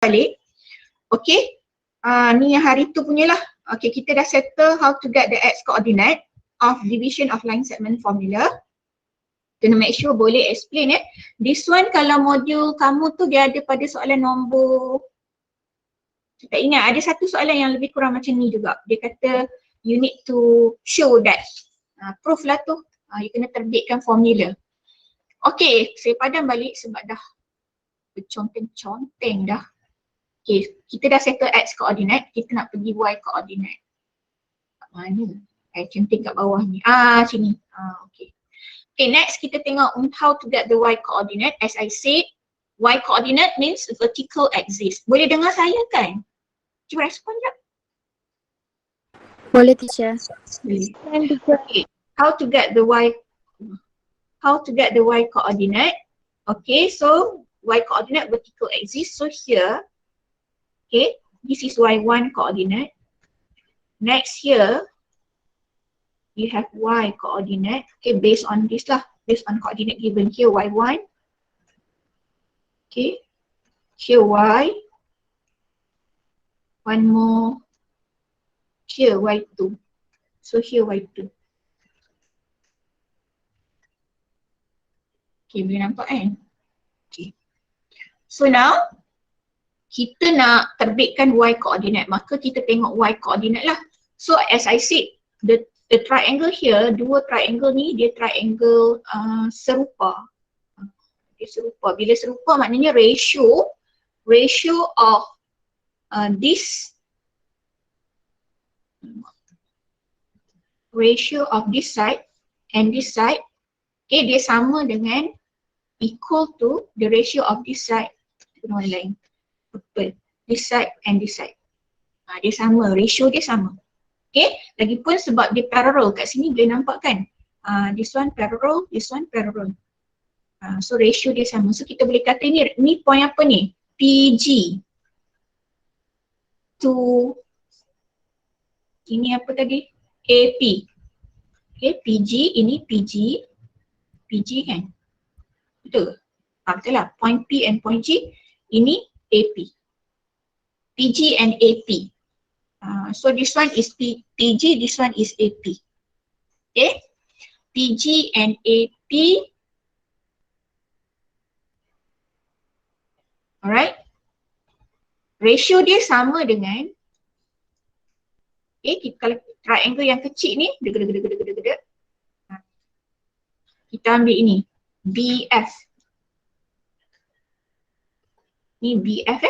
balik. Okay, ni yang hari tu punya lah. Okay, kita dah settle how to get the x coordinate of division of line segment formula. Kena make sure boleh explain This one kalau modul kamu tu dia ada pada soalan nombor, tak ingat, ada satu soalan yang lebih kurang macam ni juga. Dia kata you need to show that. Proof lah tu. You kena terbitkan formula. Okay, saya padam balik sebab dah berconteng-conteng dah. Okay, kita dah settle x coordinate, kita nak pergi y coordinate. Kat mana? Centing kat bawah ni. Sini. Okay. Okay, next kita tengok how to get the y coordinate. As I said, y coordinate means vertical axis. Boleh dengar saya kan? Cuba respon jap. Boleh teacher. Okay. How to get the y coordinate. Okay, so y coordinate vertical axis. So here, okay, this is y1 coordinate. Next here, you have y coordinate. Okay, based on this lah, based on coordinate given here y1. Okay, here y. One more. Here y2. So here y2. Okay, boleh nampak kan? Okay. So now, kita nak terbitkan y coordinate, maka kita tengok y coordinate lah. So as I said, the triangle here, dua triangle ni dia triangle serupa. Dia serupa. Bila serupa maknanya ratio of this side and this side, okay, dia sama dengan equal to the ratio of this side dengan lain. Betul. This side and this side. Dia sama, ratio dia sama. Okay, lagipun sebab dia parallel kat sini boleh nampak kan? This one parallel, this one parallel. So ratio dia sama. So kita boleh kata ni point apa ni? PG to ini apa tadi? AP. Okay, PG, ini PG kan? Betul? Betul lah. Point P and point G, ini AP. PG and AP. So this one is PG, this one is AP. Okay? PG and AP. Alright? Ratio dia sama dengan, okay, kalau triangle yang kecil ni, kita ambil ini, BF. Ni BF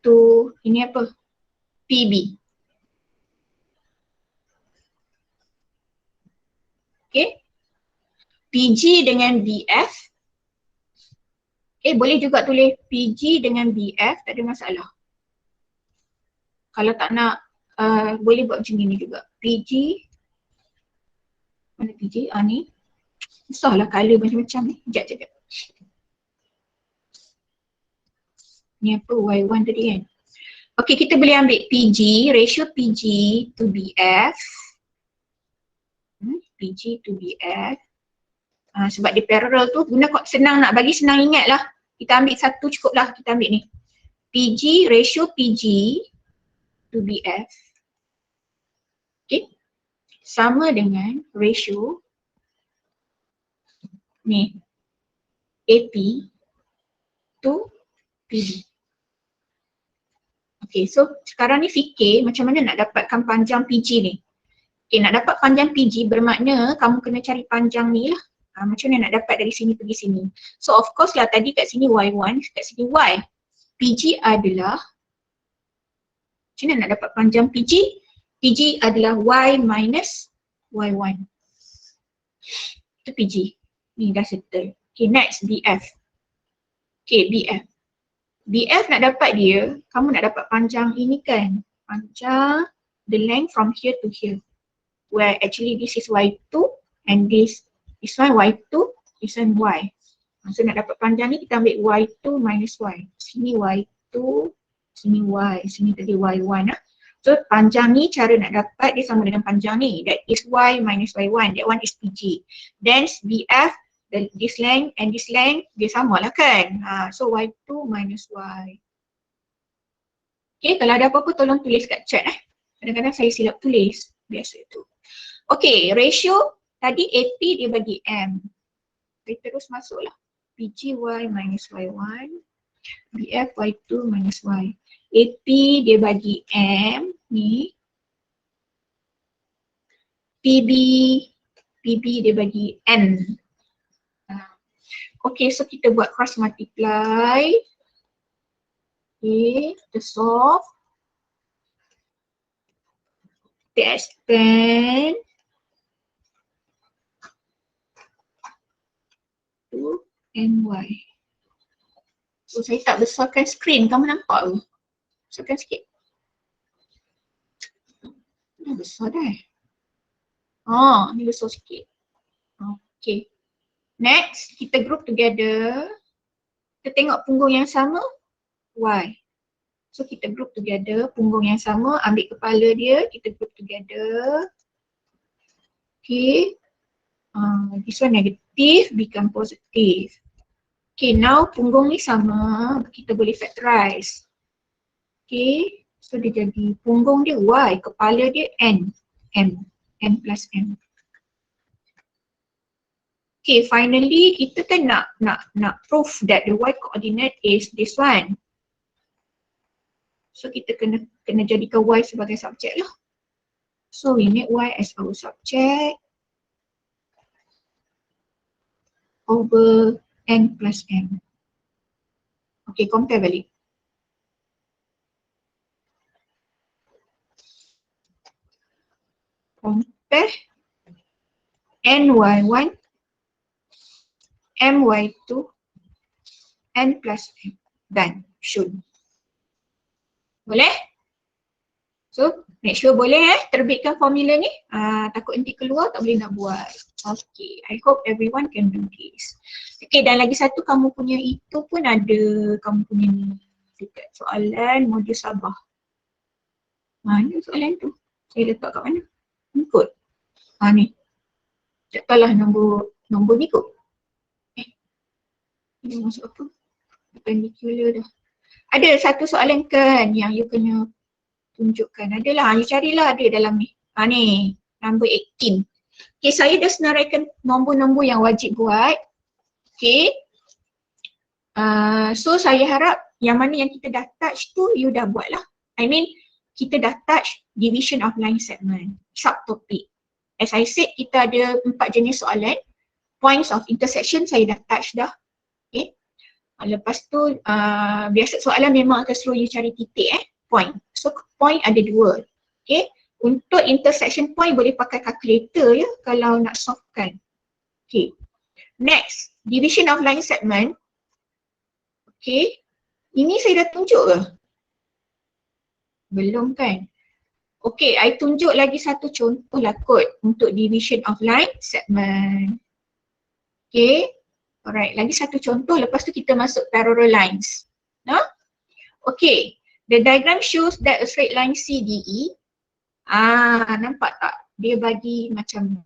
to ini apa? PB. Okay. PG dengan BF. Boleh juga tulis PG dengan BF, tak ada masalah. Kalau tak nak, boleh buat macam ni juga. PG, mana PG? Ni. Susahlah colour macam-macam ni. Sekejap. Ni apa? Y1 tadi kan? Okay, kita boleh ambil PG, ratio PG to BF. PG to BF. Sebab dia parallel tu, guna senang nak bagi senang ingat lah. Kita ambil satu cukup lah, kita ambil ni. PG, ratio PG to BF. Okay. Sama dengan ratio ni AP to PB. Okay, so sekarang ni fikir macam mana nak dapatkan panjang PG ni. Okay, nak dapat panjang PG bermakna kamu kena cari panjang ni lah. Macam mana nak dapat dari sini pergi sini. So of course lah tadi kat sini Y1, kat sini Y. PG adalah, macam mana nak dapat panjang PG? PG adalah Y minus Y1. Itu PG. Ni dah settle. Okay, next BF. Okay, BF. BF nak dapat dia, kamu nak dapat panjang ini kan? Panjang the length from here to here. Where actually this is Y2 and this one Y2, this one Y. So nak dapat panjang ni kita ambil Y2 minus Y. Sini Y2, sini Y, sini tadi Y1 lah. So panjang ni cara nak dapat dia sama dengan panjang ni. That is Y minus Y1, that one is PG. Then BF this length and this length dia sama lah kan. So y2 minus y. Okay, kalau ada apa-apa tolong tulis kat chat Kadang-kadang saya silap tulis, biasa tu. Okay, ratio tadi AP dia bagi M. Kita terus masuklah. PGY minus Y1, BF Y2 minus Y. AP dia bagi M ni. PB dia bagi N. Okay, so kita buat cross multiply. Okay, kita solve. Kita expand to NY. So saya tak besarkan screen, kamu nampak ke? Besarkan sikit. Dah besar dah. Ni besar sikit. Okay. Next, kita group together. Kita tengok punggung yang sama, Y. So kita group together, punggung yang sama, ambil kepala dia, kita group together. Okay. This one negative become positive. Okay, now punggung ni sama, kita boleh factorize. Okay, so dia jadi punggung dia Y, kepala dia N. N plus M. Okay, finally kita kan nak prove that the Y coordinate is this one. So kita kena jadikan Y sebagai subjek lah. So we make Y as our subject over N plus M. Okay, compare balik. Compare NY1, MY2, N plus M. Done. Should. Boleh? So, make sure boleh terbitkan formula ni. Takut nanti keluar tak boleh nak buat. Okay, I hope everyone can do this. Okay, dan lagi satu kamu punya itu pun ada kamu punya ni. Dekat soalan modul Sabah. Mana soalan tu? Saya letak kat mana? Ikut. Ni. Tak tahu lah nombor ni kot. Ini masuk apa? Perpendicular dah. Ada satu soalan kan yang you kena tunjukkan. Adalah, you carilah ada dalam ni. Ni, number 18. Okay, saya dah senaraikan nombor-nombor yang wajib buat. Okay. So saya harap yang mana yang kita dah touch tu, you dah buat lah. I mean, kita dah touch division of line segment, subtopic. As I said, kita ada 4 jenis soalan. Points of intersection saya dah touch dah. Okay. Lepas tu, biasa soalan memang akan suruh you cari titik point. So point ada 2. Okay. Untuk intersection point boleh pakai calculator ya kalau nak solvekan. Okay. Next, division of line segment. Okay. Ini saya dah tunjuk ke? Belum kan? Okay, I tunjuk lagi satu contoh lah kot untuk division of line segment. Okay. Alright, lagi satu contoh, lepas tu kita masuk parallel lines. Okay, the diagram shows that a straight line CDE. Nampak tak? Dia bagi macam ni.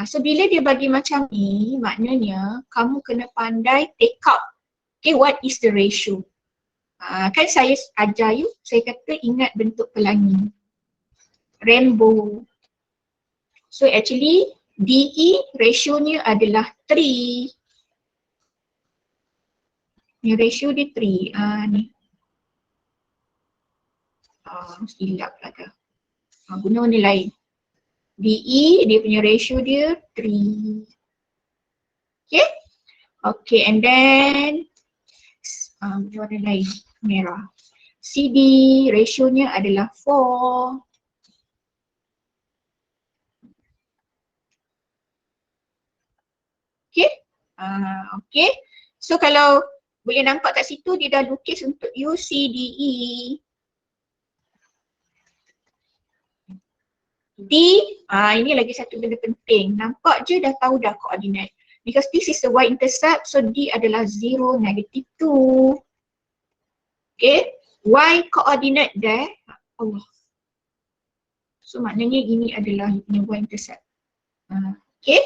So bila dia bagi macam ni, maknanya kamu kena pandai take out. Okay, what is the ratio? Kan saya ajar you, saya kata ingat bentuk pelangi. Rainbow. So actually, DE ratio-nya adalah 3. Ni ratio dia 3. Ni. Silap lah dah. Guna warna lain. DE dia punya ratio dia 3. Okay. Okay, and then warna lain, merah. CD ratio-nya adalah 4. Okay. Okay. So kalau boleh nampak kat situ dia dah lukis untuk you CDE. D, ini lagi satu benda penting. Nampak je dah tahu dah koordinat. Because this is the y-intercept, so D adalah 0, negative 2. Okay. Y coordinate there, Allah. So maknanya ini adalah you punya y-intercept. Okay.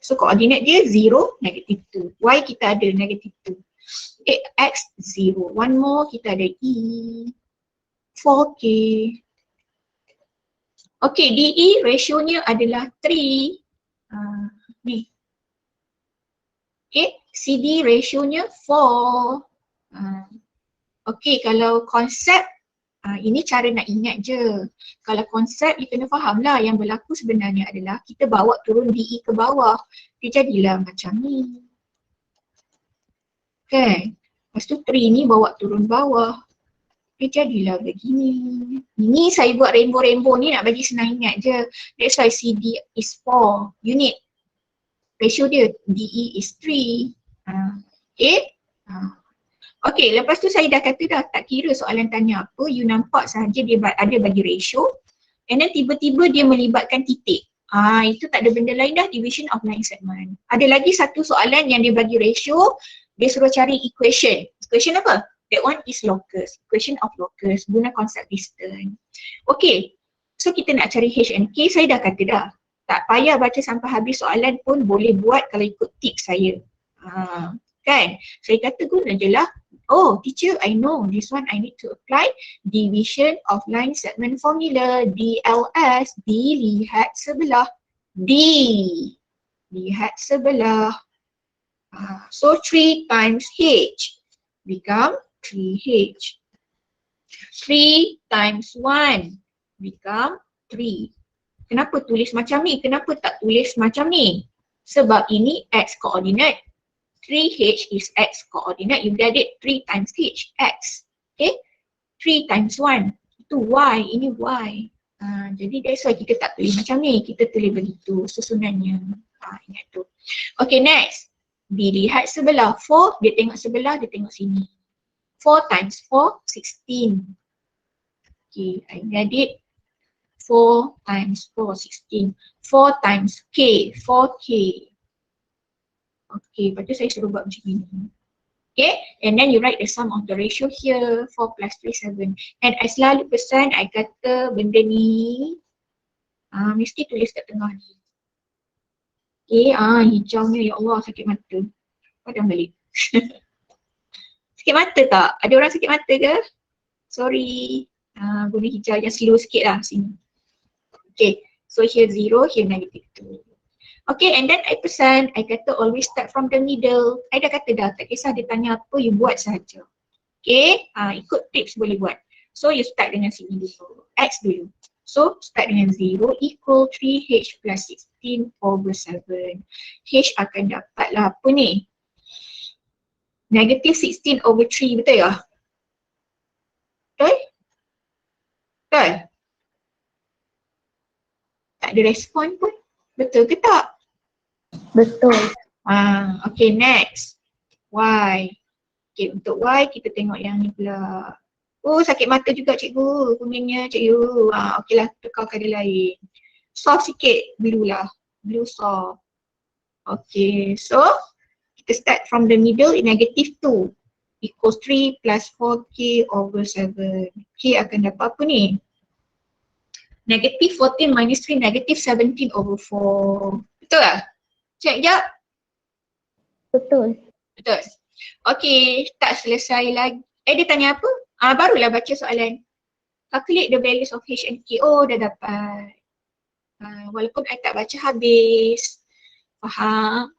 So koordinat dia 0, negative 2. Y kita ada negative 2. Okay, X 0. One more kita ada E, 4K. Okay, DE rasionya adalah 3. Ni. Okay, CD rasionya 4. Okay, kalau konsep, ini cara nak ingat je. Kalau konsep, you kena faham lah yang berlaku sebenarnya adalah kita bawa turun DE ke bawah. Dia jadilah macam ni. Kan? Lepas tu 3 ni bawa turun bawah. Dia jadilah begini. Ini saya buat rainbow-rainbow ni nak bagi senang ingat je. That's why CD is 4 unit. Ratio dia DE is 3. Okay? Okay, lepas tu saya dah kata dah tak kira soalan tanya apa, you nampak sahaja dia ada bagi ratio and then tiba-tiba dia melibatkan titik. Itu tak ada benda lain dah, division of line segment. Ada lagi satu soalan yang dia bagi ratio, dia suruh cari equation. Equation apa? That one is locus, equation of locus, guna konsep distance. Okay, so kita nak cari H and K, saya dah kata dah. Tak payah baca sampai habis soalan pun boleh buat kalau ikut tips saya. Kan? Saya kata guna je lah. Oh, teacher, I know this one I need to apply division of line segment formula, DLS, dilihat sebelah. D, lihat sebelah. So 3 times H become 3H. 3 times 1 become 3. Kenapa tulis macam ni? Kenapa tak tulis macam ni? Sebab ini X koordinat. 3H is X coordinate, you get it 3 times H, X. Okay, 3 times 1, itu Y, ini Y. Jadi that's why kita tak tulis macam ni, kita tulis begitu susunannya. Ingat tu. Okay, next. Dilihat sebelah, 4, dia tengok sebelah, dia tengok sini. 4 times 4, 16. Okay, I get it. 4 times 4, 16. 4 times K, 4K. Okay, lepas tu saya suruh buat macam ni. Okay, and then you write the sum of the ratio here, 4 plus 3, 7. And I selalu pesan, I kata benda ni, mesti tulis kat tengah ni. Okay, hijaunya, ya Allah sakit mata. Padam balik. Sakit mata tak? Ada orang sakit mata ke? Sorry. Guna hijau yang slow sikit lah sini. Okay, so here 0, here negative 2. Okay, and then I pesan, I kata always start from the middle. I dah kata dah, tak kisah dia tanya apa, you buat sahaja. Okay, ikut tips boleh buat. So you start dengan sini dulu, X dulu. So start dengan 0 equal 3H plus 16 over 7. H akan dapatlah apa ni? Negative 16 over 3, betul ya? Betul? Betul? Tak ada respon pun. Betul ke tak? Betul. Okay, next. Y. Okay, untuk Y kita tengok yang ni pula. Oh, sakit mata juga cikgu. Kuningnya cikgu. Okay lah, tukar colour lain. Soft sikit, blue lah. Blue soft. Okay, so kita start from the middle in negative 2 equals 3 plus 4K over 7. K akan dapat apa ni? Negative 14 minus 3, negative 17 over 4. Betul tak? Cek jap. Betul. Betul. Okay, tak selesai lagi. Dia tanya apa? Barulah baca soalan. Calculate the values of H and K. Oh, dah dapat. Walaupun I tak baca habis. Faham?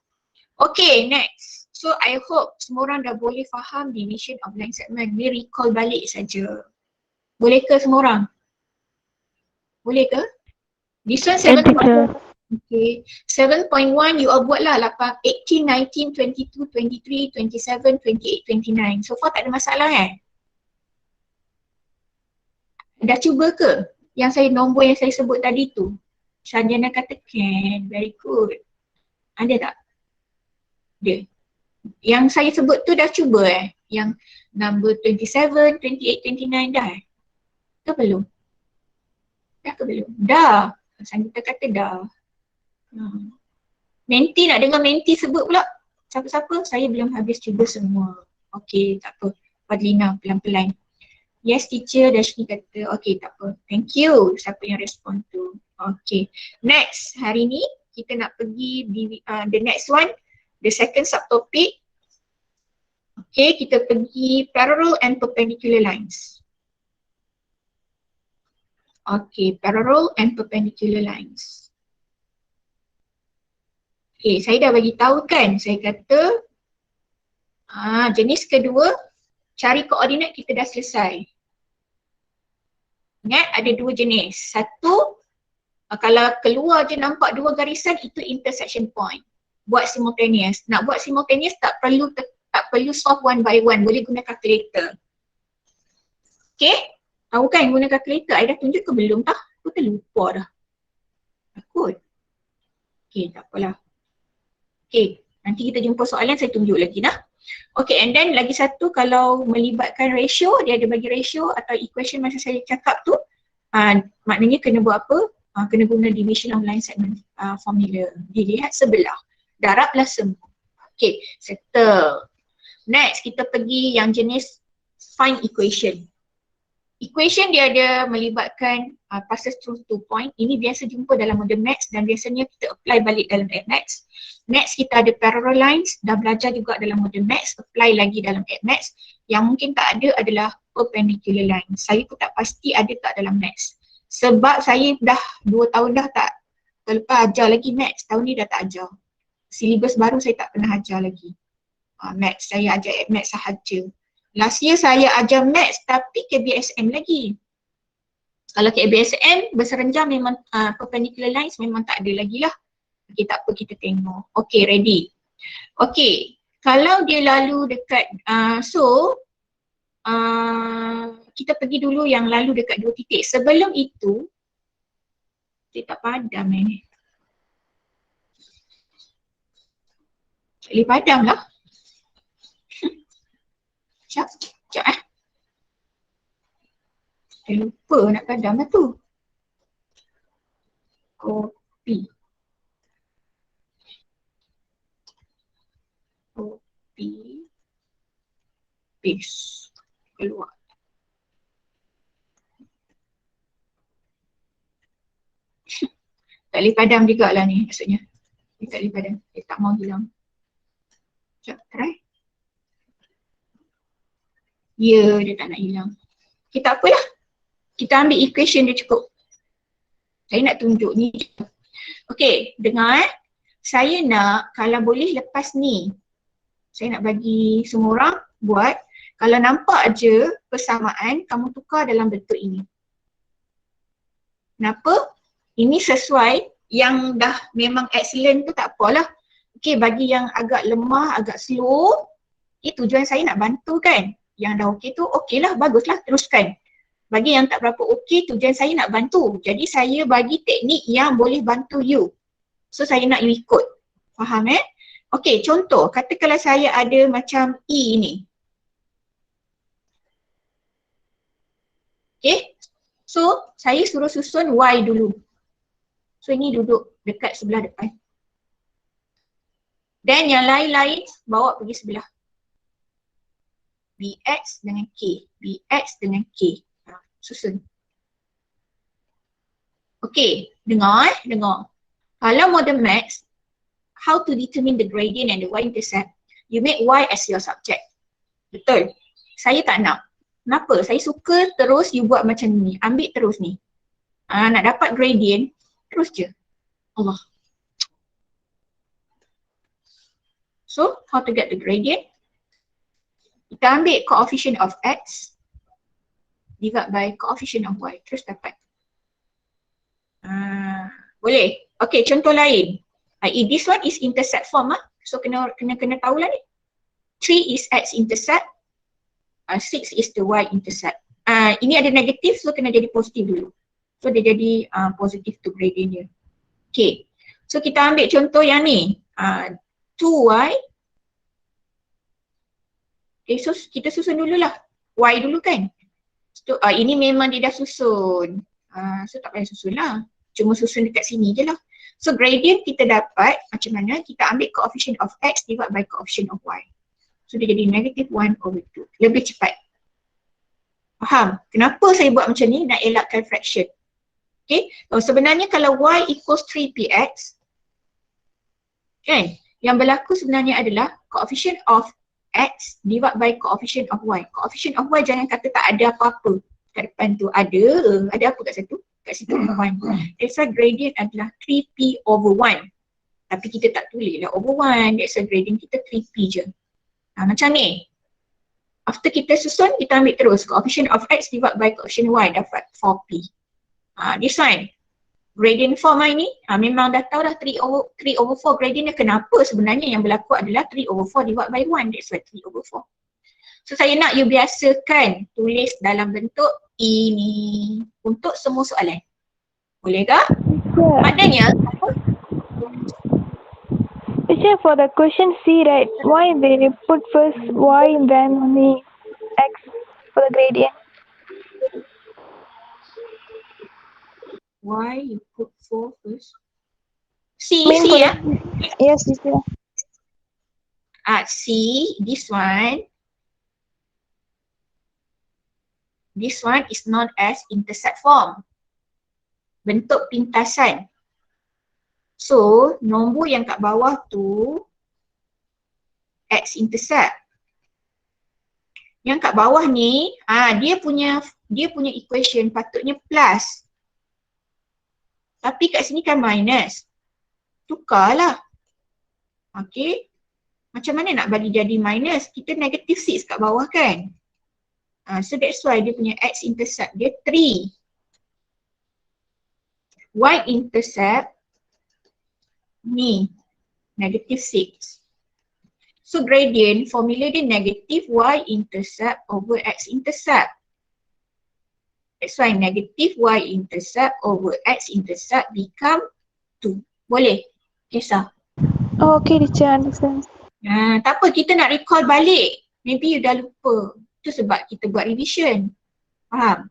Okay, next. So, I hope semua orang dah boleh faham division of line segment. Ni recall balik saja. Boleh ke semua orang? Boleh ke? This one 7.1. Okay. 7.1 you all buat lah 18, 19, 22, 23, 27, 28, 29. So far tak ada masalah kan? Dah cuba ke? Yang saya nombor yang saya sebut tadi tu. Sanjana kata can. Very good. Ada tak? Dia. Yang saya sebut tu dah cuba Yang number 27, 28, 29 dah ke belum? Dah ke belum? Dah. Sanjana kata dah. Menti, nak dengar Menti sebut pula. Siapa-siapa? Saya belum habis cuba semua. Okay, tak apa. Fadlina, pelan-pelan. Yes teacher, Dashni kata. Okay, tak apa. Thank you. Siapa yang respon tu. Okay. Next, hari ni kita nak pergi the next one, the second subtopic. Okay, kita pergi parallel and perpendicular lines. Okay, parallel and perpendicular lines. Okay, saya dah bagi tahu kan, saya kata jenis kedua, cari koordinat kita dah selesai. Ingat ada dua jenis. Satu, kalau keluar je nampak dua garisan, itu intersection point. Buat simultaneous. Nak buat simultaneous tak perlu solve one by one, boleh guna calculator. Okay, tahu kan guna calculator? I dah tunjuk ke belum tah? Aku terlupa dah. Takut. Okay, tak apalah. Okay, nanti kita jumpa soalan saya tunjuk lagi dah. Okay, and then lagi satu, kalau melibatkan ratio, dia ada bagi ratio atau equation masa saya cakap tu, maknanya kena buat apa? Kena guna division of line segment formula. Dilihat sebelah, darablah semua. Okay, settle. Next, kita pergi yang jenis find equation. Equation dia ada melibatkan passes through 2 point. Ini biasa jumpa dalam model maths dan biasanya kita apply balik dalam maths. Next, kita ada parallel lines, dah belajar juga dalam model maths, apply lagi dalam maths. Yang mungkin tak ada adalah perpendicular lines. Saya pun tak pasti ada tak dalam maths. Sebab saya dah 2 tahun dah tak terlepas ajar lagi maths, tahun ni dah tak ajar. Silibus baru saya tak pernah ajar lagi. Maths, saya ajar maths sahaja. Last year saya ajar maths tapi KBSM lagi. Kalau KBSM berserenjam memang perpendicular lines memang tak ada lagi lah. Okay, tak apa, kita tengok. Okay, ready. Okay, kalau dia lalu dekat, kita pergi dulu yang lalu dekat 2 titik. Sebelum itu, saya tak padam ni. Boleh padam lah. Sekejap Saya lupa nak padam lah tu. Copy. Paste. Keluar. Tak boleh padam juga lah ni maksudnya. Dia tak boleh padam. Dia tak mau hilang. Sekejap, try. Ya, dia tak nak hilang. Okay, tak apalah. Kita ambil equation dia cukup. Saya nak tunjuk ni. Okay, dengar Saya nak, kalau boleh lepas ni, saya nak bagi semua orang buat. Kalau nampak je persamaan, kamu tukar dalam bentuk ini. Kenapa? Ini sesuai, yang dah memang excellent tu tak apalah. Okay, bagi yang agak lemah, agak slow, tujuan saya nak bantu kan. Yang dah okey tu, okey lah, baguslah, teruskan. Bagi yang tak berapa okey, tujuan saya nak bantu. Jadi saya bagi teknik yang boleh bantu you. So saya nak you ikut. Faham Okey, contoh, katakanlah saya ada macam E ni. Okay, so saya suruh susun Y dulu. So ini duduk dekat sebelah depan. Dan yang lain-lain bawa pergi sebelah. BX dengan K, BX dengan K. Susun. Okay, dengar dengar. Kalau model maths, how to determine the gradient and the y-intercept, you make Y as your subject. Betul? Saya tak nak. Kenapa? Saya suka terus you buat macam ni. Ambil terus ni. Nak dapat gradient, terus je. Allah. So, how to get the gradient? Kita ambil coefficient of X divide by coefficient of Y. Terus dapat. Boleh? Okay, contoh lain. If this one is intercept form, so kena tahulah ni. 3 is X intercept. 6 is the Y intercept. Ini ada negatif, so kena jadi positif dulu. So dia jadi positif to gradient dia. Okay. So kita ambil contoh yang ni. 2Y. Okay, so kita susun dululah. Y dulu kan. So ini memang dia dah susun. So tak payah susun lah. Cuma susun dekat sini je lah. So gradient kita dapat macam mana? Kita ambil coefficient of X divide by coefficient of Y. So dia jadi negative 1/2. Lebih cepat. Faham? Kenapa saya buat macam ni? Nak elakkan fraction. Okay. Sebenarnya kalau Y equals 3px, Kan? Yang berlaku sebenarnya adalah coefficient of X divided by coefficient of Y. Coefficient of Y jangan kata tak ada apa-apa. Kat depan tu ada apa kat situ? Kat situ 1. That's why gradient adalah 3P over 1. Tapi kita tak tulis lah over 1. That's why gradient kita 3P je. Macam ni. After kita susun, kita ambil terus coefficient of X divided by coefficient Y dapat 4P. This one. Gradient form ni memang dah tahu dah 3 over 4 gradient dia. Kenapa sebenarnya yang berlaku adalah 3 over 4 divided by 1. That's why 3 over 4. So saya nak you biasakan tulis dalam bentuk ini untuk semua soalan. Bolehkah? Yeah. Maknanya Teacher, for the question C, right, why they put first Y and then only X for the gradient? why you put 4 first? C, Main C for ya? Yes, teacher. C, this one. This one is known as intercept form. Bentuk pintasan. So, nombor yang kat bawah tu X-intercept. Yang kat bawah ni, dia punya equation patutnya plus. Tapi kat sini kan minus. Tukarlah. Okay. Macam mana nak bagi jadi minus? Kita negative 6 kat bawah kan? So that's why dia punya X-intercept dia 3. Y-intercept ni negative 6. So gradient formula dia negative Y-intercept over X-intercept. That's why negative Y-intercept over X-intercept become 2. Boleh? Kisah? Oh, okay, teacher, understand. Tak apa, kita nak recall balik. Maybe you dah lupa. Itu sebab kita buat revision. Faham?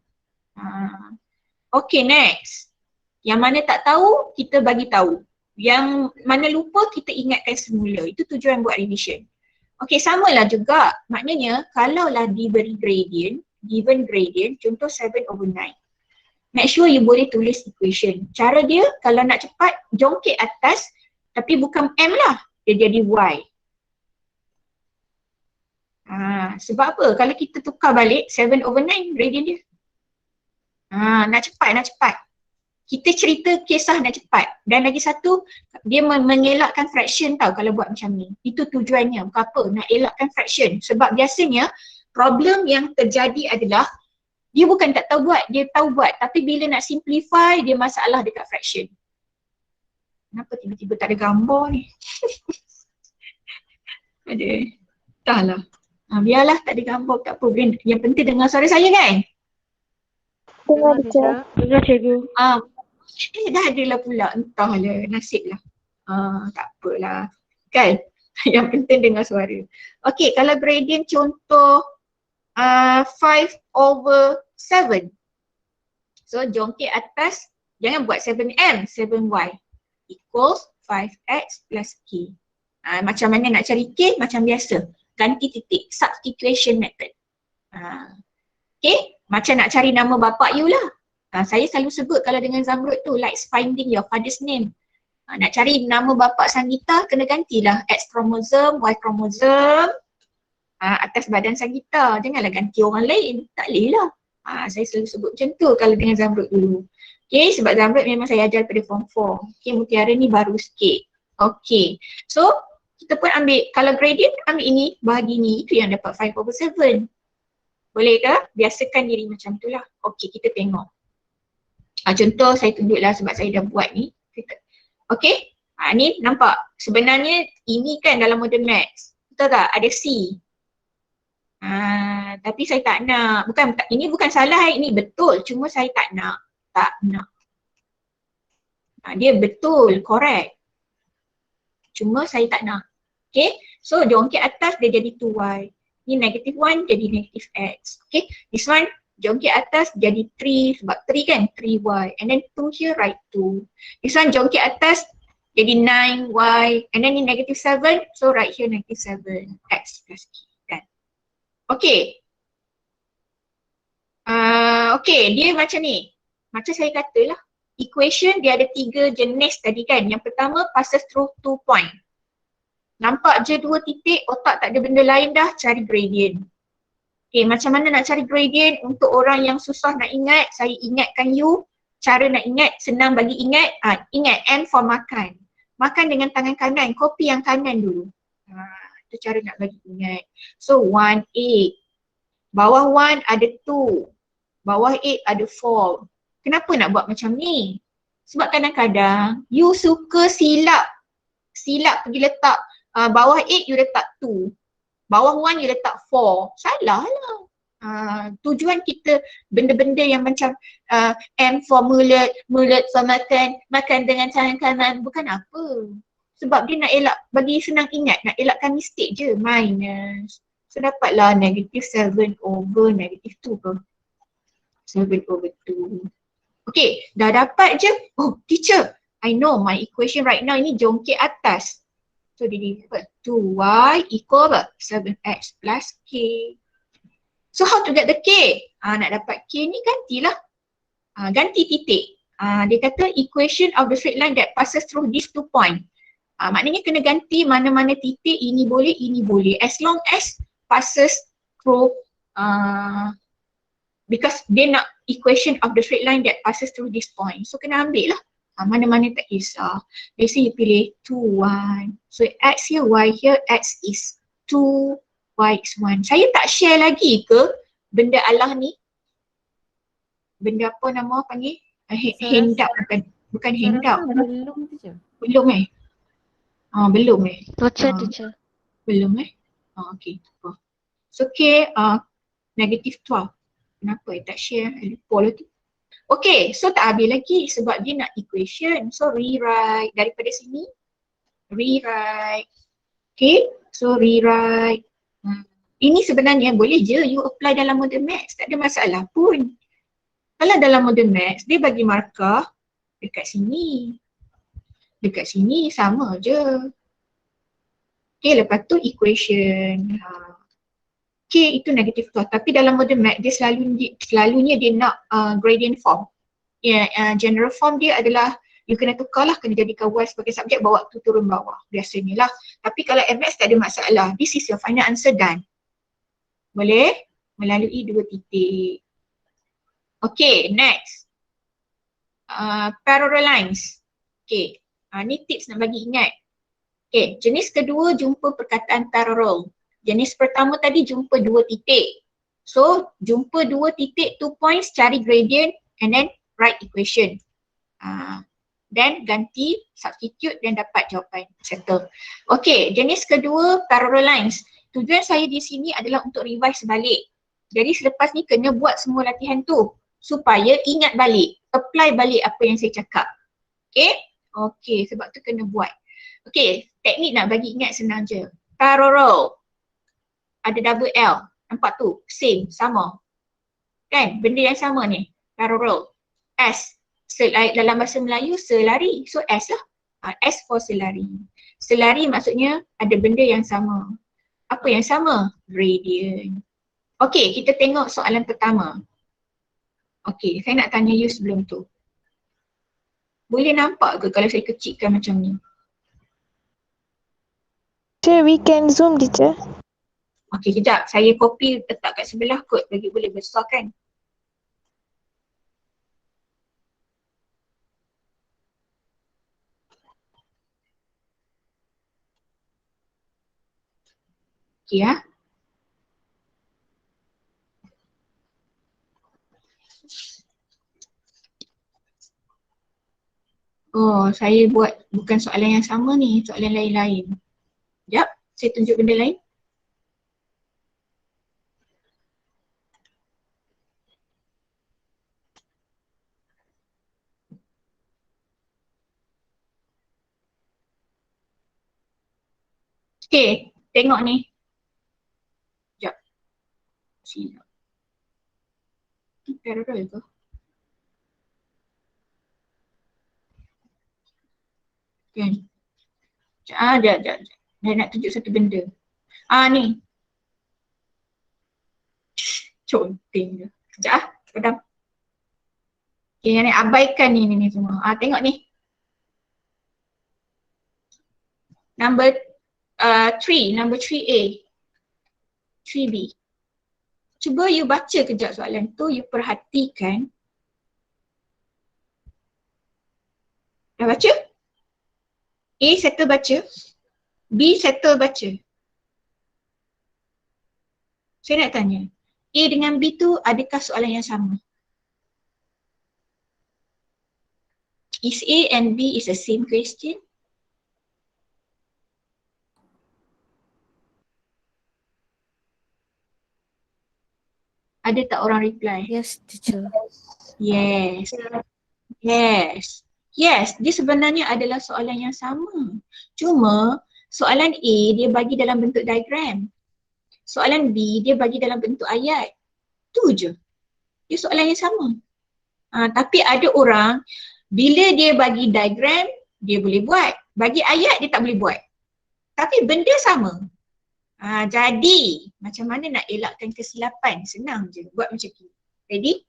Okay, next. Yang mana tak tahu, kita bagi tahu. Yang mana lupa, kita ingatkan semula. Itu tujuan buat revision. Okay, samalah juga. Maknanya, kalaulah diberi gradient, given gradient, contoh 7 over 9. Make sure you boleh tulis equation. Cara dia, kalau nak cepat, jongkit atas, tapi bukan M lah. Dia jadi Y. Sebab apa? Kalau kita tukar balik 7 over 9 gradient dia. Nak cepat. Kita cerita kisah nak cepat. Dan lagi satu, dia mengelakkan fraction tau kalau buat macam ni. Itu tujuannya. Bukan apa? Nak elakkan fraction. Sebab biasanya problem yang terjadi adalah dia bukan tak tahu buat, dia tahu buat. Tapi bila nak simplify, dia masalah dekat fraction. Kenapa tiba-tiba tak ada gambar ni? Ada. Entahlah. Biarlah tak ada gambar, tak apa. Yang penting dengar suara saya kan? Dengar, teacher. Dengar cikgu. Dah adalah pula. Entahlah, nasib lah. Tak apalah. Kan? Yang penting dengar suara. Okay, kalau gradient contoh 5 over 7. So, jongkit atas, jangan buat 7M, 7Y equals 5X plus K. Macam mana nak cari K? Macam biasa. Ganti titik. Substitution method. Okay, macam nak cari nama bapa you lah. Saya selalu sebut kalau dengan Zamrud tu, like finding your father's name. Nak cari nama bapa Sanggita, kena gantilah X kromosom, Y kromosom atas badan Sanggita. Janganlah ganti orang lain. Tak boleh lah. Saya selalu sebut macam tu kalau dengan Zamrud dulu. Okay, sebab Zamrud memang saya ajar pada form 4. Okay, Mutiara ni baru sikit. Okay, so kita pun ambil, kalau gradient ambil ini, bahagi ni, itu yang dapat 5 over 7. Boleh ke? Biasakan diri macam tu lah. Okay, kita tengok. Contoh saya tunjuklah sebab saya dah buat ni. Okay, ni nampak. Sebenarnya ini kan dalam model maths. Betul tak? Ada C. Tapi saya tak nak. Ini bukan salah, ini betul. Cuma saya tak nak. Dia betul, correct. Cuma saya tak nak. Okay, so jongkit atas dia jadi 2Y. Ni negative 1 jadi negative X. Okay, this one jongkit atas jadi 3 sebab 3 kan, 3Y. And then 2 here, write 2. This one jongkit atas jadi 9Y. And then ni negative 7, so write here negative 7. X plus K. Kan? Okay. Okay, dia macam ni. Macam saya katalah, equation dia ada 3 jenis tadi kan. Yang pertama passes through 2 point. Nampak je 2 titik, otak tak ada benda lain dah, cari gradient. Okay, macam mana nak cari gradient untuk orang yang susah nak ingat, saya ingatkan you. Cara nak ingat, senang bagi ingat. Ingat, M for makan. Makan dengan tangan kanan, copy yang kanan dulu. Itu cara nak bagi ingat. So 1, 8. Bawah 1 ada 2. Bawah 8 ada 4. Kenapa nak buat macam ni? Sebab kadang-kadang you suka silap. Silap pergi letak bawah 8 you letak 2. Bawah 1 you letak 4. Salah lah. Tujuan kita benda-benda yang macam M for mulut, mulut for makan, makan dengan tangan kanan bukan apa. Sebab dia nak elak, bagi senang ingat, nak elakkan mistake je, minus. So dapatlah negative 7 over negative 2 ke? 7/2. Okay, dah dapat je. Oh teacher, I know my equation right now ini jongkit atas. So dia dapat 2y equal apa? 7x plus k. So how to get the k? Nak dapat k ni gantilah. Ganti titik. Dia kata equation of the straight line that passes through these 2 points. Maknanya kena ganti mana-mana titik, ini boleh. As long as passes through because dia nak equation of the straight line that passes through this point. So kena ambil lah. Mana-mana tak kisah. Let's say you pilih 2, 1. So x here, y here, x is 2, y is 1. Saya tak share lagi ke benda Allah ni? Benda apa nama panggil? Handout bukan handout. Belum je. Belum belum Teacher. Belum okay. So okay, negative 12. Kenapa tak share? Lupa lah tu. Okay, so tak habis lagi sebab dia nak equation. So rewrite daripada sini. Rewrite. Okay, so rewrite. Ini sebenarnya boleh je you apply dalam model maths. Tak ada masalah pun. Kalau dalam model maths, dia bagi markah dekat sini. Dekat sini sama je. Okay, lepas tu equation. K itu negative 12. Tapi dalam model math dia selalunya dia nak gradient form. General form dia adalah you kena tukar lah, kena jadikan y sebagai subjek, bawa tu turun bawah. Biasanya lah. Tapi kalau MS tak ada masalah. This is your final answer done. Boleh? Melalui 2 titik. Okay, next. Parallel lines. Okay, ni tips nak bagi ingat. Okay, jenis kedua jumpa perkataan parallel. Jenis pertama tadi jumpa 2 titik. So, jumpa 2 titik, 2 points, cari gradient and then write equation. Then ganti, substitute dan dapat jawapan. Settle. Okay, jenis kedua parallel lines. Tujuan saya di sini adalah untuk revise balik. Jadi selepas ni kena buat semua latihan tu supaya ingat balik, apply balik apa yang saya cakap. Okay? Okay, sebab tu kena buat. Okay, teknik nak bagi ingat senang je. Parallel. Ada double L. Nampak tu? Same, sama. Kan? Benda yang sama ni. Parallel. S. Dalam bahasa Melayu, selari. So S lah. S for selari. Selari maksudnya ada benda yang sama. Apa yang sama? Gradient. Okay, kita tengok soalan pertama. Okay, saya nak tanya you sebelum tu. Boleh nampak ke kalau saya kecilkan macam ni? Teacher, we can zoom, teacher. Okay, kejap. Saya copy letak kat sebelah kot bagi boleh besar kan. Okay ya. Oh, saya buat bukan soalan yang sama ni, soalan lain-lain. Sekejap, saya tunjuk benda lain. Okay, tengok ni. Sekejap. Sini. Parallel ke? Kan? Sekejap. Saya nak tunjuk satu benda. Ni. Conteng je. Sekejap padam. Okay, yang ni abaikan ni semua. Tengok ni. Number Number 3A, 3B. Cuba you baca kejap soalan tu, you perhatikan. Dah baca? A settle baca, B settle baca. Saya nak tanya, A dengan B tu adakah soalan yang sama? Is A and B is the same question? Ada tak orang reply? Yes, teacher. Yes. Yes. Yes, dia sebenarnya adalah soalan yang sama. Cuma soalan A dia bagi dalam bentuk diagram. Soalan B dia bagi dalam bentuk ayat. Tu je. Dia soalan yang sama. Tapi ada orang bila dia bagi diagram dia boleh buat. Bagi ayat dia tak boleh buat. Tapi benda sama. Jadi macam mana nak elakkan kesilapan? Senang je. Buat macam tu. Ready?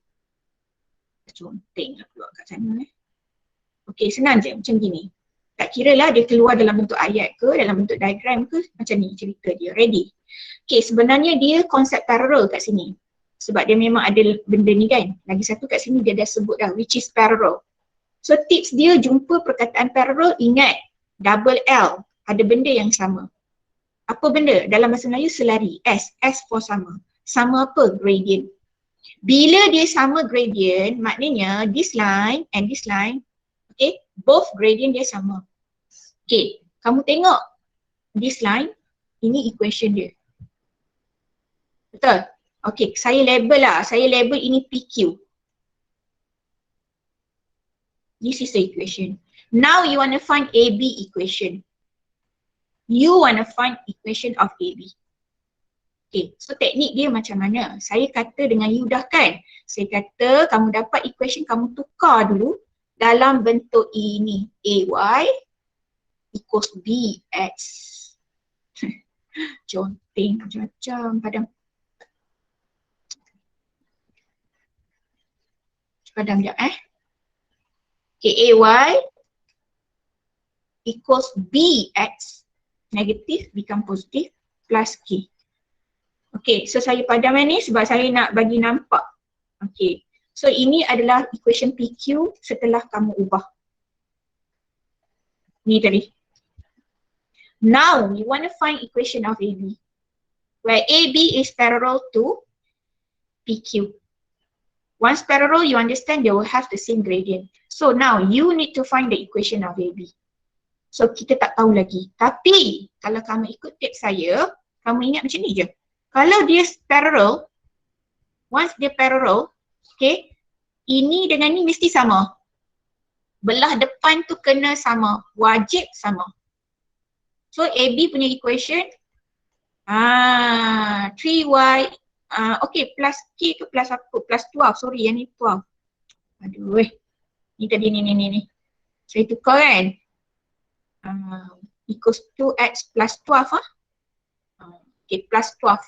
Conteng lah keluar kat sana. Okey, senang je macam gini. Tak kira lah dia keluar dalam bentuk ayat ke, dalam bentuk diagram ke, macam ni cerita dia. Ready? Okey, sebenarnya dia konsep parallel kat sini. Sebab dia memang ada benda ni kan. Lagi satu kat sini dia dah sebut dah, which is parallel. So tips dia jumpa perkataan parallel, ingat double L, ada benda yang sama. Apa benda? Dalam bahasa Melayu selari, S for sama. Sama apa? Gradient. Bila dia sama gradient, maknanya this line and this line, okay, both gradient dia sama. Okay, kamu tengok this line, ini equation dia. Betul? Okay, saya label lah. Saya label ini PQ. This is the equation. Now you want to find AB equation. You want to find equation of AB. Okay, so teknik dia macam mana? Saya kata dengan you dah kan? Saya kata kamu dapat equation, kamu tukar dulu dalam bentuk ini. AY equals BX. Conteng macam-macam padam. Padam sekejap Okay, AY equals BX, negatif become positif, plus K. Okay, so saya padam ni sebab saya nak bagi nampak. Okay, so ini adalah equation PQ setelah kamu ubah. Ni tadi. Now, you want to find equation of AB. Where AB is parallel to PQ. Once parallel, you understand they will have the same gradient. So now, you need to find the equation of AB. So, kita tak tahu lagi. Tapi, kalau kamu ikut tips saya, kamu ingat macam ni je. Kalau dia parallel, once dia parallel, okay, ini dengan ni mesti sama. Belah depan tu kena sama, wajib sama. So AB punya equation, 3Y, okay, plus K tu plus apa? Plus 12, sorry yang ni 12. Aduh ni tadi ni. Saya tukar kan? Equals 2X plus 12 okay, plus 12.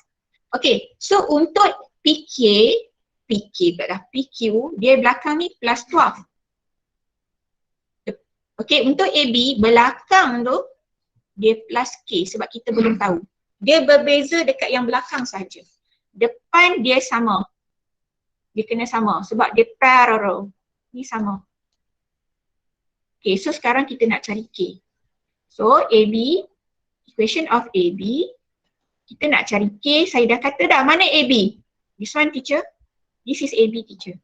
Okay, so untuk PQ dia belakang ni plus 12. Okay, untuk AB belakang tu dia plus K sebab kita belum tahu. Dia berbeza dekat yang belakang saja. Depan dia sama. Dia kena sama sebab dia parallel. Ni sama. Okay, so sekarang kita nak cari K. So AB, equation of AB, kita nak cari K, saya dah kata dah, mana AB? This one teacher, this is AB teacher.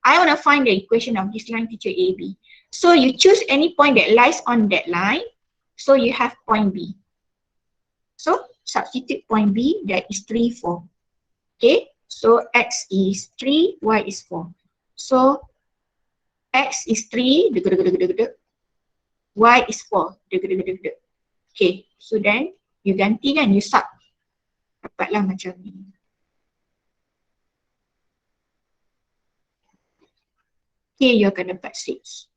I want to find the equation of this line teacher AB. So you choose any point that lies on that line, so you have point B. So substitute point B, that is 3, 4. Okay, so X is 3, Y is 4. So X is 3, Y is 4. Okay, so then you ganti kan, you sub. Dapatlah macam ni. Okay, you akan dapat 6.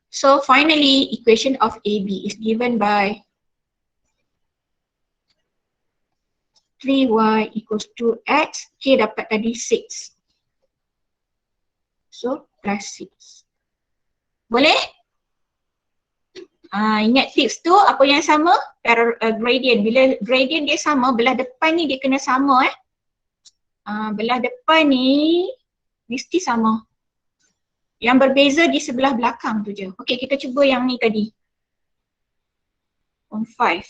So finally, equation of AB is given by 3Y equals 2X. K dapat tadi 6. So plus 6. Boleh? Ingat tips tu apa yang sama? Gradient. Bila gradient dia sama, belah depan ni dia kena sama belah depan ni mesti sama. Yang berbeza di sebelah belakang tu je. Okey, kita cuba yang ni tadi. Form 5,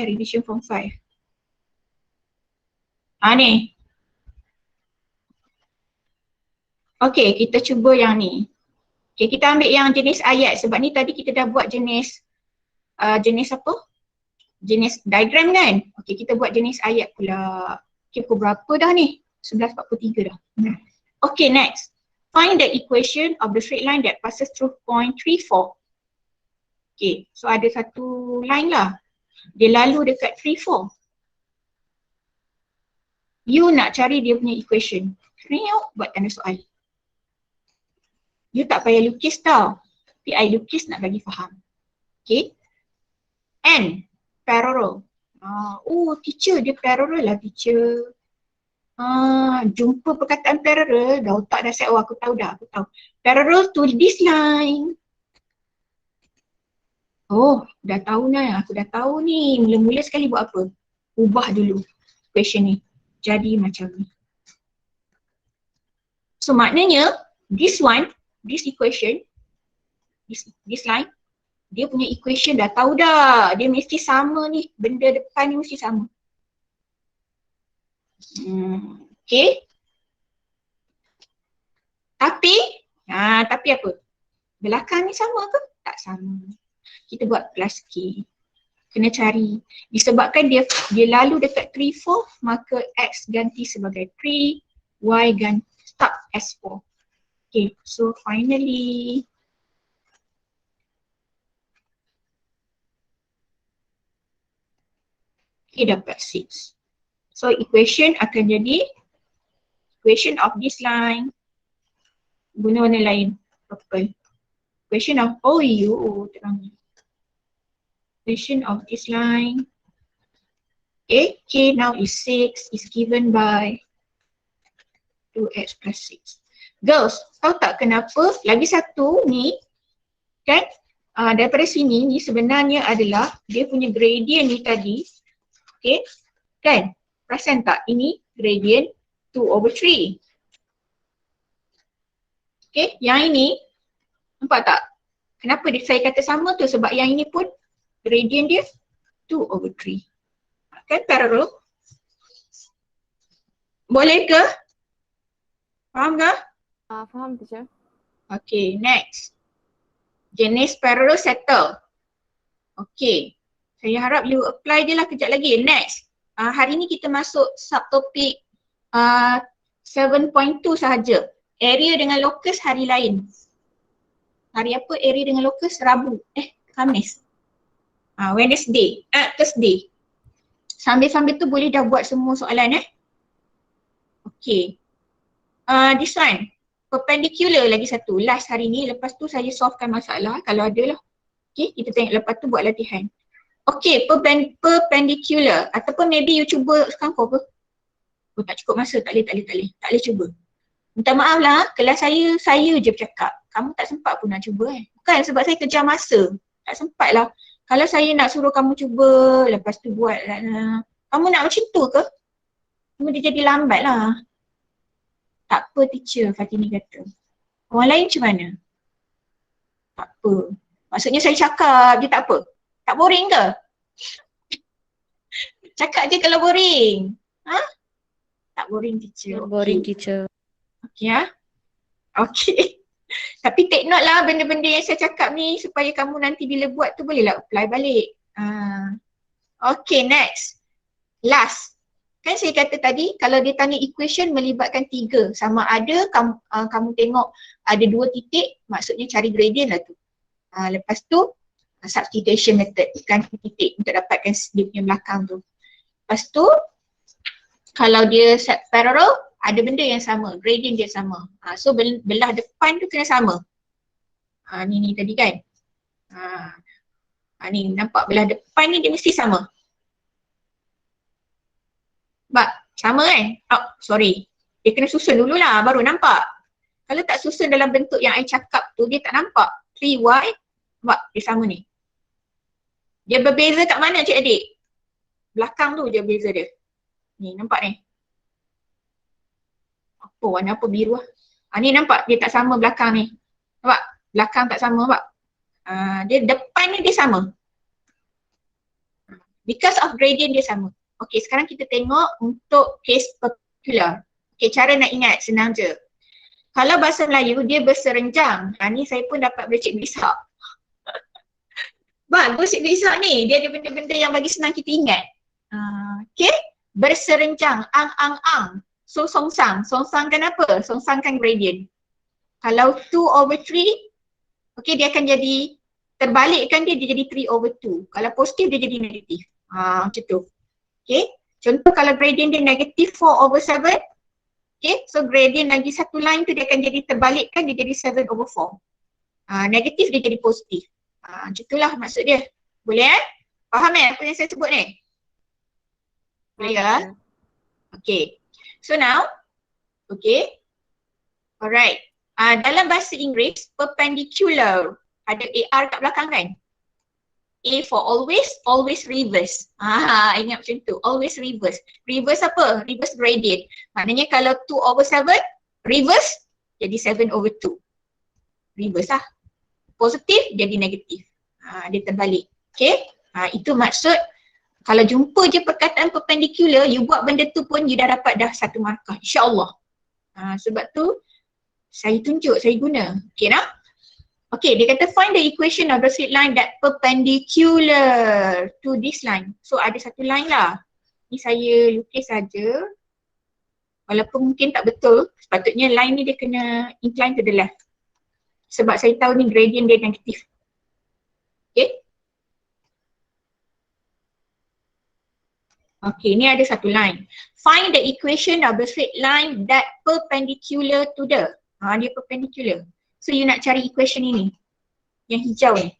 revision form 5. Ni. Okey, kita cuba yang ni. Okey, kita ambil yang jenis ayat sebab ni tadi kita dah buat jenis apa? Jenis diagram kan? Okey, kita buat jenis ayat pula. Okey, pukul berapa dah ni? 11.43 dah. Okey, next. Find the equation of the straight line that passes through point 3, 4. Okay, so ada satu line lah. Dia lalu dekat 3, 4. You nak cari dia punya equation. Buat tanda soal. You tak payah lukis tau. Tapi I lukis nak bagi faham. Okay. And parallel. Teacher dia parallel lah teacher. Jumpa perkataan parallel, dah otak dah set. Aku tahu. Parallel to this line. Dah tahu dah. Aku dah tahu ni. Mula-mula sekali buat apa? Ubah dulu question ni. Jadi macam ni. So maknanya, this equation, this line, dia punya equation dah tahu dah. Dia mesti sama ni. Benda depan ni mesti sama. Okay. Tapi apa? Belakang ni sama ke? Tak sama. Kita buat plus K. Kena cari. Disebabkan dia lalu dekat 3, 4, maka X ganti sebagai 3, Y ganti start as 4. Okay, so finally kita dapat 6. So equation akan jadi equation of this line guna warna lain, purple. Equation of terang. Equation of this line. Okay, K now is 6 is given by 2x plus 6. Girls, tahu tak kenapa lagi satu ni kan daripada sini ni sebenarnya adalah dia punya gradient ni tadi. Okay, kan? Perasan tak? Ini gradient 2/3. Okay, yang ini nampak tak? Kenapa saya kata sama tu? Sebab yang ini pun gradient dia 2/3. Kan parallel? Boleh ke? Faham ke? Faham teacher. Okay, next. Jenis parallel settle. Okay. Saya harap you apply je lah kejap lagi. Next. Hari ni kita masuk subtopik 7.2 sahaja. Area dengan locus hari lain. Hari apa area dengan locus? Rabu. Khamis. Wednesday. Thursday. Sambil-sambil tu boleh dah buat semua soalan Okay. This one. Perpendicular lagi satu. Last hari ni. Lepas tu saya solvekan masalah kalau ada lah. Okay. Kita tengok lepas tu buat latihan. Okay. Perpendicular. Ataupun maybe you cuba sekarang kau apa? Tak cukup masa. Tak boleh cuba. Minta maaf lah. Kelas saya je bercakap. Kamu tak sempat pun nak cuba Bukan sebab saya kejar masa. Tak sempat lah. Kalau saya nak suruh kamu cuba, lepas tu buat lah. Kamu nak macam tu ke? Kamu dia jadi lambat lah. Tak apa teacher, Fatini kata. Orang lain macam mana? Tak apa. Maksudnya saya cakap je tak apa. Tak boring ke? Cakap je kalau boring. Tak boring teacher. Boring teacher. Okay Okay. Tapi take note lah benda-benda yang saya cakap ni supaya kamu nanti bila buat tu bolehlah apply balik. Okay, next. Last. Kan saya kata tadi kalau dia tanya equation melibatkan 3. Sama ada kamu tengok ada 2 titik, maksudnya cari gradient lah tu. Lepas tu substitution method, ganti titik untuk dapatkan dia punya belakang tu. Lepas tu kalau dia set parallel, ada benda yang sama, gradient dia sama. So belah depan tu kena sama. Ni tadi kan. Ni nampak belah depan ni dia mesti sama. Sama kan? Sorry. Dia kena susun dululah baru nampak. Kalau tak susun dalam bentuk yang I cakap tu dia tak nampak. 3Y, dia sama ni. Dia berbeza kat mana cik-adik? Belakang tu je beza dia. Ni nampak ni. Apa warna apa biru lah. Ni nampak dia tak sama belakang ni. Nampak? Belakang tak sama nampak? Dia depan ni dia sama. Because of gradient dia sama. Okay, sekarang kita tengok untuk case particular. Okay, cara nak ingat senang je. Kalau bahasa Melayu dia berserenjang. Ni saya pun dapat dari Cikgu Ishak. Bagus Cikgu Ishak ni. Dia ada benda-benda yang bagi senang kita ingat. Okay, berserenjang. Ang. So songsang. Songsang kan apa? Songsang kan gradient. Kalau 2/3, okay dia akan jadi terbalikkan dia jadi 3/2. Kalau positif dia jadi negatif. Macam tu. Okay. Contoh kalau gradient dia negatif 4/7. Okay. So gradient lagi satu line tu dia akan jadi terbalikkan dia jadi 7/4. Negatif dia jadi positif. Macam itulah maksud dia. Boleh Faham apa yang saya sebut ni? Boleh ya? Okay. So now. Okay. Alright. Dalam bahasa Inggeris perpendicular. Ada AR kat belakang kan? A for always reverse. Ingat macam tu, always reverse. Reverse apa? Reverse gradient. Maknanya kalau 2/7, reverse jadi 7/2. Reverse lah. Positif jadi negatif. Dia terbalik. Okay? Itu maksud kalau jumpa je perkataan perpendicular, you buat benda tu pun you dah dapat dah 1 markah. InsyaAllah. Sebab tu saya tunjuk, saya guna. Okay nah? Okay, dia kata find the equation of the straight line that perpendicular to this line. So ada satu line lah. Ni saya lukis saja. Walaupun mungkin tak betul, sepatutnya line ni dia kena incline to the left. Sebab saya tahu ni gradient dia negatif. Okay. Okay, ni ada satu line. Find the equation of the straight line that perpendicular to the. Dia perpendicular. So you nak cari equation ini. Yang hijau ni.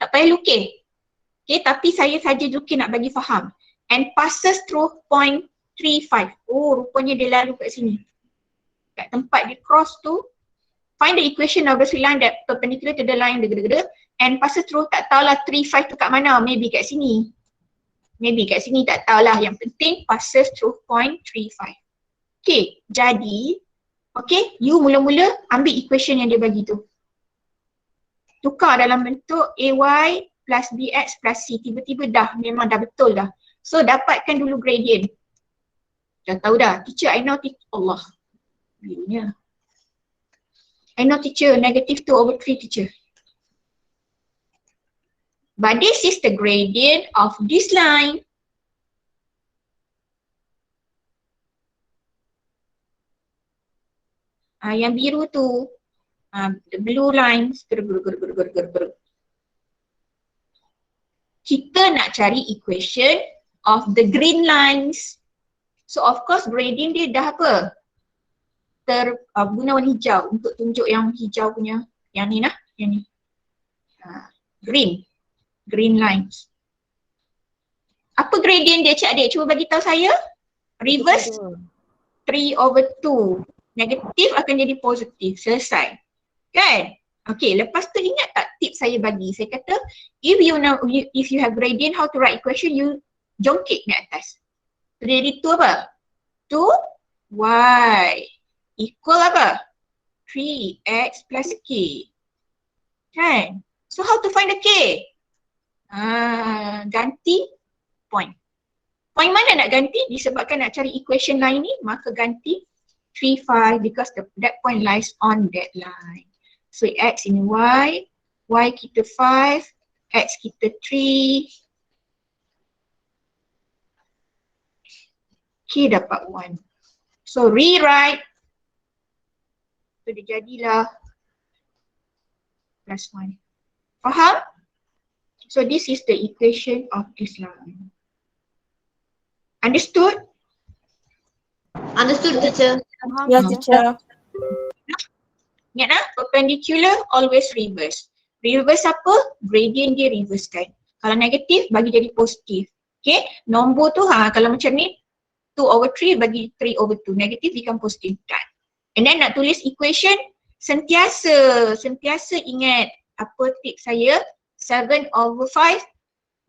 Tak payah lukis. Okay, tapi saya saja lukis nak bagi faham. And passes through point 35. Rupanya dia lalu kat sini. Kat tempat dia cross tu. Find the equation of the straight line that perpendicular to the line. And passes through, tak tahulah 35 tu kat mana. Maybe kat sini. Maybe kat sini, tak tahulah. Yang penting passes through point 35. Okay, jadi okay, you mula-mula ambil equation yang dia bagi tu. Tukar dalam bentuk AY plus BX plus C. Tiba-tiba memang dah betul dah. So dapatkan dulu gradient. Dah tahu dah. Teacher, I know teacher. Allah. Birunya. I know teacher, negative 2/3 teacher. But this is the gradient of this line. Yang biru tu, the blue lines, kita nak cari equation of the green lines. So of course gradient dia dah apa? Guna warna hijau untuk tunjuk yang hijau punya, yang ni yang ni. Green lines. Apa gradient dia cik-adik? Cuba bagi tahu saya. Reverse 3/2. Negatif akan jadi positif. Selesai. Kan? Okay, lepas tu ingat tak tips saya bagi? Saya kata, if you have gradient, how to write equation, you jongkit ni atas. Jadi 2 apa? 2y equal apa? 3x plus k. Kan? So how to find the k? Ganti point. Point mana nak ganti? Disebabkan nak cari equation line ni, maka ganti 3, 5 because that point lies on that line. So x ini y kita 5, x kita 3, k dapat 1. So rewrite. So dia jadilah plus 1. Faham? So this is the equation of this line. Understood? Understood, teacher. Ya, teacher. Ingat tak? Perpendicular always reverse. Reverse apa? Gradient dia reverse kan. Kalau negatif bagi jadi positif. Okay? Nombor tu kalau macam ni 2/3 bagi 3/2. Negatif become positif kan. And then nak tulis equation, sentiasa ingat apa tips saya. 7/5.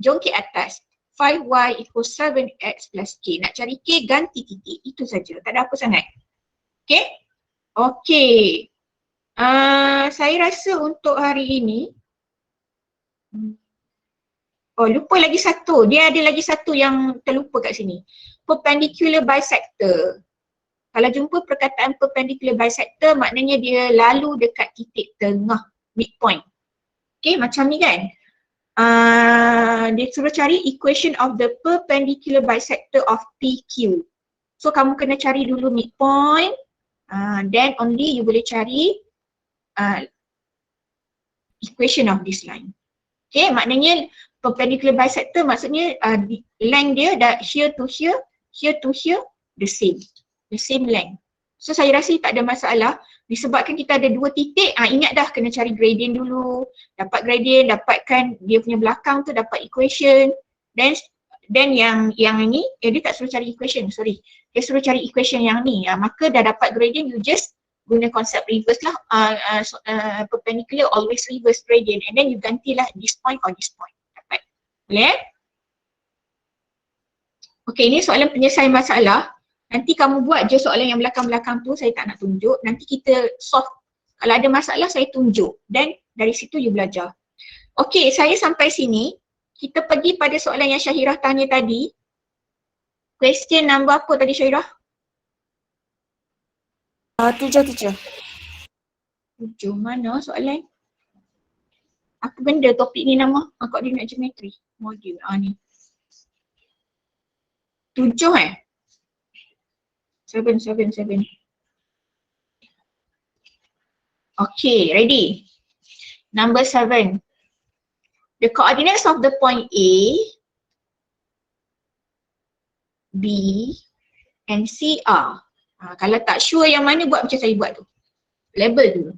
Jom ke atas. 5y equals 7x plus k. Nak cari k, ganti titik. Itu saja. Tak ada apa sangat. Okay? Okay. Saya rasa untuk hari ini, oh lupa lagi satu. Dia ada lagi satu yang terlupa kat sini. Perpendicular bisector. Kalau jumpa perkataan perpendicular bisector, maknanya dia lalu dekat titik tengah, midpoint. Okay, macam ni kan. Dia suruh cari equation of the perpendicular bisector of PQ. So kamu kena cari dulu midpoint, then only you boleh cari equation of this line. Okay, maknanya perpendicular bisector maksudnya length dia here to here, here to here, the same length. So saya rasa tak ada masalah. Disebabkan kita ada dua titik, ingat dah kena cari gradient dulu. Dapat gradient, dapatkan dia punya belakang tu, dapat equation. Then yang ni, dia tak suruh cari equation, sorry. Dia suruh cari equation yang ni. Maka dah dapat gradient, you just guna konsep reverse lah. Perpendicular always reverse gradient. And then you gantilah this point or this point. Dapat. Boleh? Okay, ini soalan penyelesaian masalah. Nanti kamu buat je soalan yang belakang-belakang tu, saya tak nak tunjuk. Nanti kita solve. Kalau ada masalah, saya tunjuk. Dan dari situ you belajar. Okay, saya sampai sini. Kita pergi pada soalan yang Syahirah tanya tadi. Question number apa tadi Syahirah? 7. Mana soalan? Apa benda topik ni nama? Coordinate geometry. Modul. Ni. 7 7. Okay, ready? Number 7. The coordinates of the point A, B and C are. Kalau tak sure yang mana, buat macam saya buat tu. Label dulu.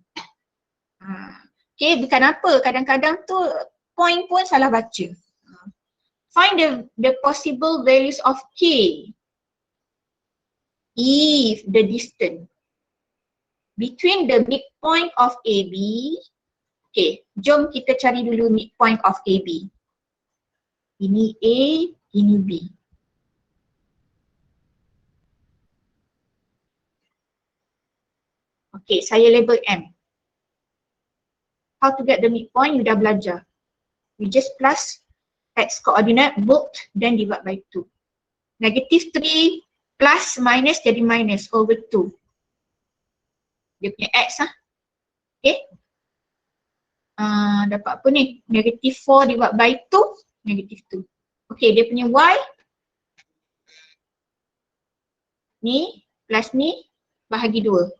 Okay, bukan apa. Kadang-kadang tu point pun salah baca. Find the possible values of K if the distance between the midpoint of AB, okay, jom kita cari dulu midpoint of AB. Ini A, ini B. Okay, saya label M. How to get the midpoint, you dah belajar. You just plus x coordinate, booked, then divide by 2. -3 plus minus jadi minus over 2. Dia punya x lah. Okay. Dapat apa ni? -4 divide by 2, -2. Okay, dia punya y. Ni plus ni bahagi 2.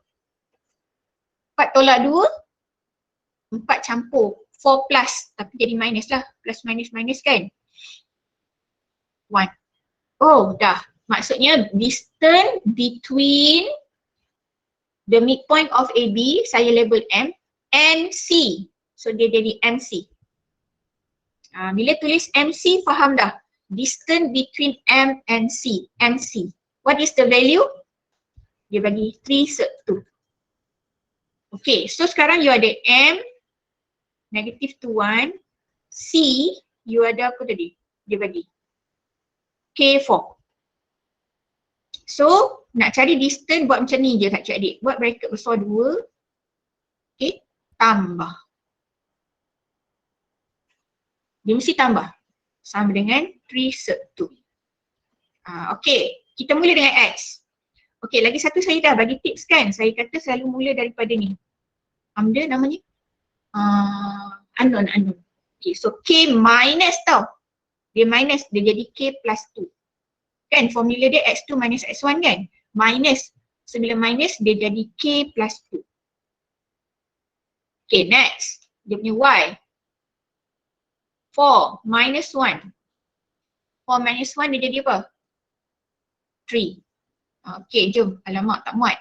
4 tolak 2. 4 campur. 4 plus. Tapi jadi minus lah. Plus minus minus kan? 1. Oh dah. Maksudnya distance between the midpoint of AB, saya label M, and C. So dia jadi MC. Bila tulis MC, faham dah? Distance between M and C, MC. What is the value? Dia bagi 3/2. Okay, so sekarang you ada M, -1, C, you ada apa tadi? Dia bagi K4. So, nak cari distance buat macam ni je kak cik-adik. Buat bracket besar 2. Okay, tambah. Dia mesti tambah. Sama dengan 3/2. Okay, kita mula dengan X. Okay, lagi satu saya dah bagi tips kan. Saya kata selalu mula daripada ni. Dia namanya unknown. Okay, so K minus tau. Dia minus, dia jadi K plus 2. Kan formula dia X2 minus X1 kan? Minus. So bila minus dia jadi K plus 2. Okay, next. Dia punya Y. 4 minus 1. 4 minus 1 dia jadi apa? 3. Okay, jom. Alamak, tak muat.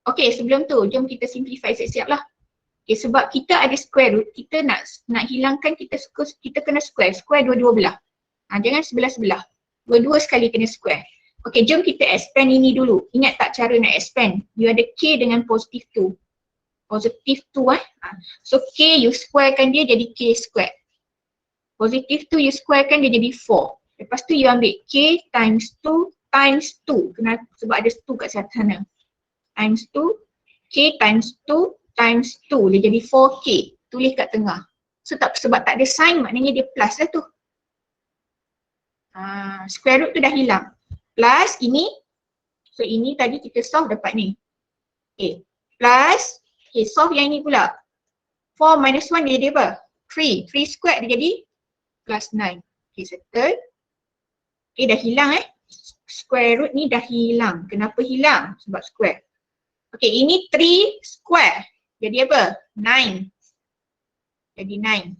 Okay, sebelum tu, jom kita simplify siap-siap lah. Okay, sebab kita ada square root, kita nak hilangkan, kita kena square. Square dua-dua belah. Jangan sebelah-sebelah. Dua-dua sekali kena square. Okay, jom kita expand ini dulu. Ingat tak cara nak expand? You ada K dengan positif 2. Positive 2 So K you squarekan dia jadi K squared. Positive 2 you squarekan dia jadi 4. Lepas tu you ambil K times 2 times 2. Kenapa? Sebab ada 2 kat sana. Times 2, K times 2 times 2. Dia jadi 4K. Tulis kat tengah. So sebab tak ada sign maknanya dia plus lah tu. Square root tu dah hilang. Plus ini. So ini tadi kita solve dapat ni. Okay. Plus. Okay, solve yang ini pula. 4 minus 1 dia jadi apa? 3. 3 squared dia jadi plus 9. Okay, settle. Okay, dah hilang Square root ni dah hilang. Kenapa hilang? Sebab square. Okay, ini 3 square. Jadi apa? 9. Jadi 9.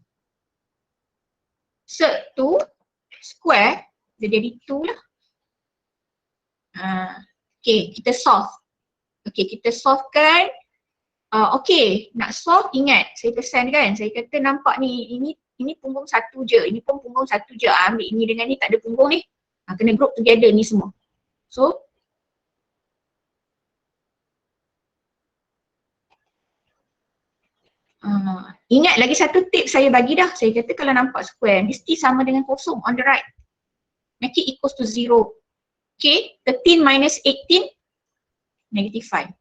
Set 2 square. Dia jadi 2 lah. Okay, kita solve. Okay, kita solvekan. Okay, nak solve ingat. Saya pesan kan. Saya kata nampak ni, ini punggung satu je. Ini pun punggung satu je. Ambil ini dengan ni tak ada punggung ni. Kena group together ni semua. So, ingat lagi satu tip saya bagi dah. Saya kata kalau nampak square, mesti sama dengan kosong on the right. Make it equals to 0. Okay, 13 minus 18, negative 5.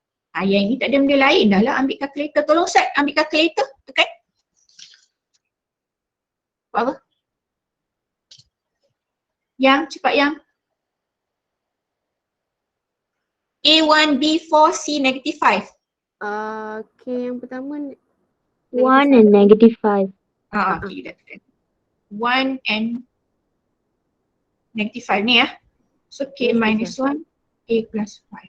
Yang ini tak ada benda lain dah lah. Ambil calculator. Tolong Sat, ambil calculator. Tekan. Buat apa? Yang, cepat yang. A1, B4, C, negative 5. Okay, yang pertama 1 and negative 5. Okay, dah tekan. 1 and negative 5 ni So K minus 1, A plus 5.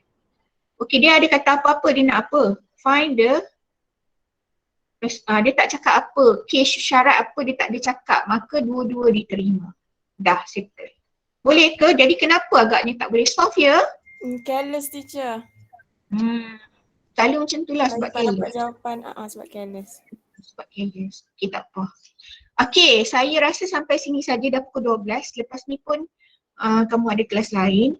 Okay, dia ada kata apa-apa, dia nak apa? Find the, dia tak cakap apa, case syarat apa dia tak ada cakap, maka dua-dua diterima. Dah, settle. Boleh ke? Jadi kenapa agaknya tak boleh solve ya? careless teacher. Selalu macam tu lah sebab Tak careless. dapat jawapan sebab careless. Sebab careless. Okay, tak apa. Okay, saya rasa sampai sini saja dah pukul 12. Lepas ni pun kamu ada kelas lain.